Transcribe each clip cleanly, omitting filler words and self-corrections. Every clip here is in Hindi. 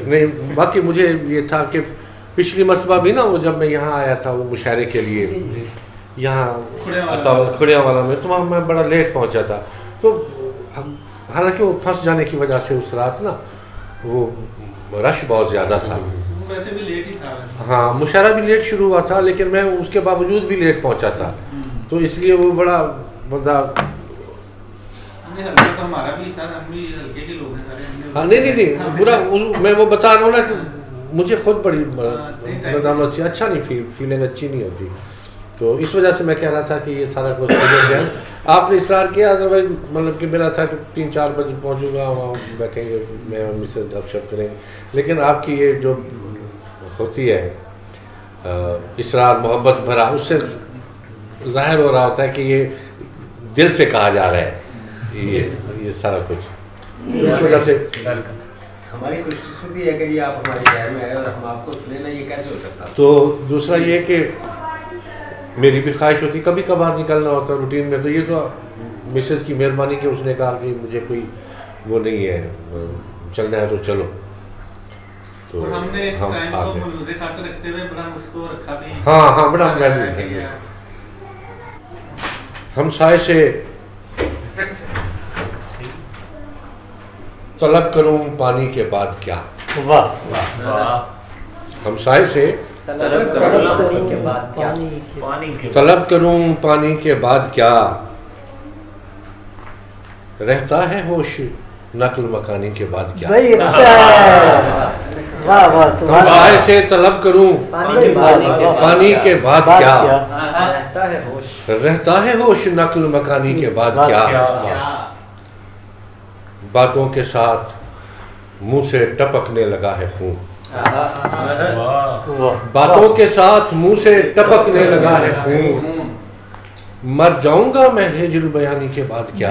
नहीं बाकी मुझे ये था कि पिछली मरतबा भी ना वो जब मैं यहाँ आया था वो मुशायरे के लिए यहाँ खुड़िया वाला में, तो वहाँ मैं बड़ा लेट पहुँचा था। तो हालांकि वो फंस जाने की वजह से उस रात ना वो रश बहुत ज़्यादा था, वैसे भी लेट ही था। हाँ मुशायरा भी लेट शुरू हुआ था, लेकिन मैं उसके बावजूद भी लेट पहुँचा था, तो इसलिए वो बड़ा बंदा तो हमारा भी सर, हम भी हल्के के लोग हैं सारे। हाँ नहीं बुरा मैं वो बता रहा हूँ ना कि मुझे खुद बड़ी बदआमद से अच्छा नहीं फीलिंग अच्छी नहीं होती, तो इस वजह से मैं कह रहा था कि ये सारा कुछ आपने इसरार किया, अदरवाइज मतलब कि मेरा था कि 3-4 बजे पहुँचूँगा, वहाँ बैठेंगे मैं और मिसेस गपशप करेंगे, लेकिन आपकी ये जो होती है इसरार मोहब्बत भरा, उससे जाहिर हो रहा होता है कि ये दिल से कहा जा रहा है ये सारा कुछ, इस वजह से हमारी खुशकिस्मती है कि आप हमारे शहर में आए और हम आपको सुने ना, ये कैसे हो सकता। तो दूसरा ये कि मेरी भी ख्वाहिश होती कभी कभार निकलना होता रूटीन में, तो ये तो मिसेज की मेहरबानी कि उसने कहा कि मुझे कोई वो नहीं है, चलना है तो चलो, तो और हमने इस टाइम को मलूज़े खातिर रखते हुए बड़ा उसको रखा भी। हाँ बड़ा महसूस हम साए से तलब करूं पानी के बाद क्या, हम साए से तलब करूं के बाद क्या, तलब करूं पानी के बाद क्या, रहता है होश नक्ल मकानी के बाद क्या। हम साए से तलब करूं पानी के बाद क्या, रहता है होश नक्ल मकानी के बाद क्या, बातों के साथ मुंह से टपकने लगा है खून, बातों के साथ मुंह से टपकने लगा है खून, मर जाऊंगा मैं हिज्र बयानी के बाद क्या,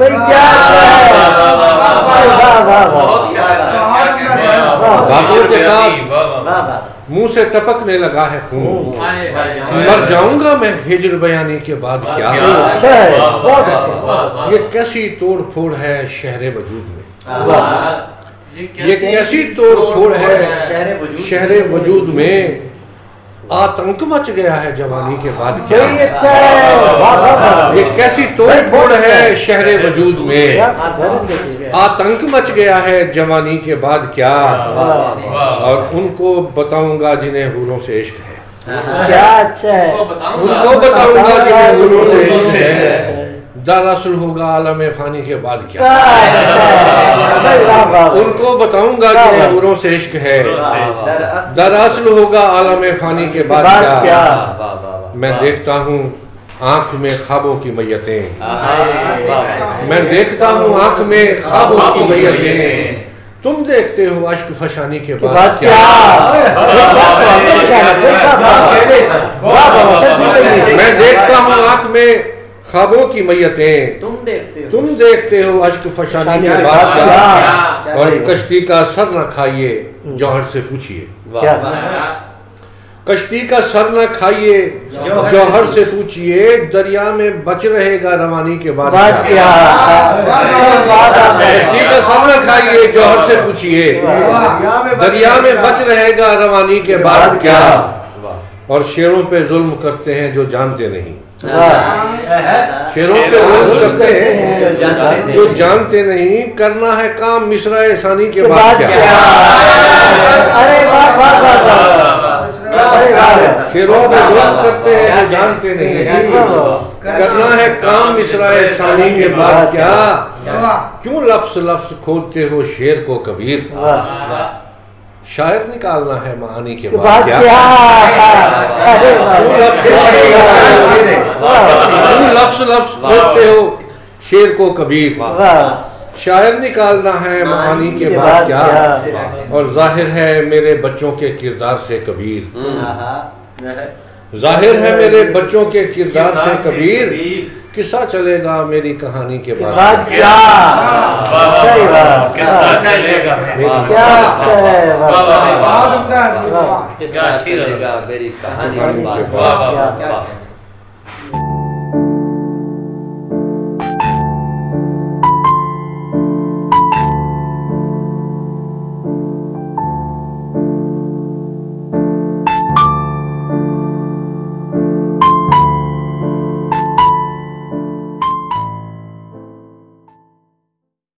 बातों के साथ मुंह से टपकने लगा है खून, मर जाऊंगा मैं हिज्र बयानी के बाद क्या। ये कैसी तोड़ फोड़ है शहरे वजूद में, ये कैसी तोड़ फोड़ है शहरे वजूद में, आतंक मच गया है जवानी के बाद क्या। ये कैसी तोड़ फोड़ है शहरे वजूद में, आतंक मच गया है जवानी के बाद क्या, और उनको बताऊंगा जिन्हें हूरों से इश्क है, क्या अच्छा है, उनको बताऊंगा जिन्हें हूरों से इश्क है, दरअसल होगा आलम फानी के बाद क्या, उनको बताऊंगा जिन्हें हूरों से इश्क है, दरअसल होगा आलम फानी के बाद क्या। मैं देखता हूँ आंख में ख्वाबों की मैयतें, मैं देखता हूँ आंख में ख्वाबों की मैयतें, तुम देखते हो अश्क फशानी के बाद क्या। मैं देखता हूँ आंख में ख्वाबों की मैयतें, तुम देखते हो अश्क फशानी के बाद क्या, और कश्ती का सर न खाइए जौहर से पूछिए, कश्ती का सर न खाइए जौहर से पूछिए, दरिया में बच रहेगा रवानी के बाद क्या। कश्ती का सर न खाइए जौहर से पूछिए, दरिया में बच रहेगा रवानी के बाद क्या, और शेरों पे जुल्म करते हैं जो जानते नहीं, शेरों पे जुल्म करते हैं जो जानते नहीं, करना है काम मिसरा सानी के बाद क्या। अरे वाह वाह वाह, शेरों पे जुल्म करते हैं जो जानते नहीं, करना है काम मिसरा सानी के बाद क्या, क्यों लफ्ज लफ्ज खोदते हो शेर को कबीर, शायद निकालना है मानी के बाद क्या। लफ्ज लफ्ज खोदते हो शेर को कबीर, शायर निकालना है मानी के बाद क्या, और जाहिर है मेरे बच्चों के किरदार से कबीर, जाहिर है मेरे बच्चों के किरदार से कबीर, किस्सा चलेगा मेरी कहानी के बाद क्या। किस्सा चलेगा मेरी कहानी के बाद।